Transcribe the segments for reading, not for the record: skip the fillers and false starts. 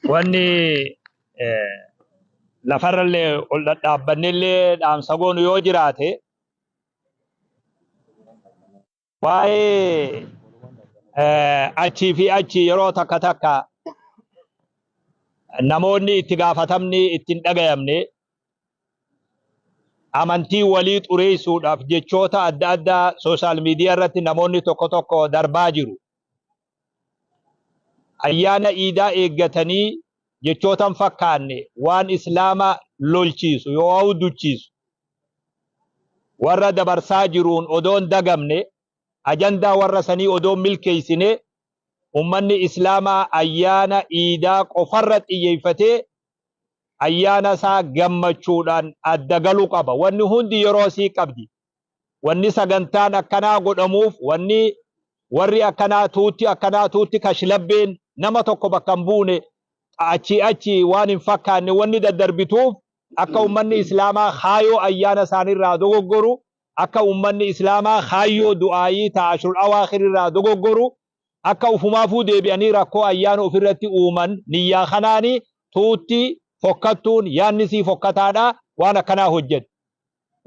wanni lafarrallee ol dhadhaabannillee dhaamsa goonu yoo jiraate waa'ee achii fi achi yeroo takka takka namoonni itti gaafatamni ittiin dhagayamne amantii walii xureessuudhaaf jechoota adda addaa sooshaal miidiyaa irratti namoonni tokko tokko darbaa jiru. Ayyaana iidaa eeggatanii jechootan fakkaanne waan islaama lolchiisu yoo duchiisu warra dabarsaa jiruun odoon dagamne ajandaa warra sanii odoon milkeessine ummanni islaamaa ayyaana iidaa qofarra xiyyeeffatee ayyaana isaa gammachuudhaan adda galuu qaba. Wanni hundi yeroo sii qabdi. Wanni sagantaan akkanaa godhamuuf wanni warri akkanaa tuutti kashlabbeen nama tokko bakka hin buune achi waan hin fakkaanne wanni daddarbituuf akka ummanni islaamaa haayoo ayyaana isaaniirraa dogoggoru akka ummanni islaamaa haayoo du'aayii ta'ashul awaakhiriirraa dogoggoru akka ufumaafuu deebi'anii rakkoo ayyaana ofirratti uuman niyyaa kanaanii tuutti fokkattuun yaannisii fokkataadha waan akkanaa hojjetu.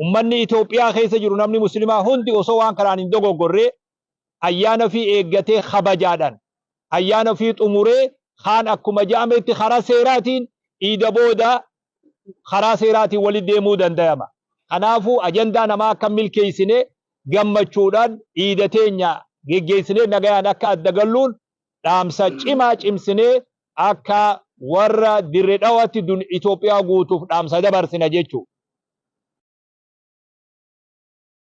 Ummanni Itoophiyaa keessa jiru namni muslimaa hundi osoo waan kanaan hin dogoggorre ayyaana fi eeggatee kabajaadhaan ayyaana fi xumuree kaan akkuma jaametti karaa seeraatiin iida booda karaa seeraatiin walitti deemuu danda'ama. Kanaafuu ajandaa namaa akka milkeessine gammachuudhaan iida teenya geggeessinee nagayaan akka adda galluun dhaamsa cimaa cimsinee akka warra dirree dhawatti Itoophiyaa guutuuf dhaamsa dabarsina jechuudha.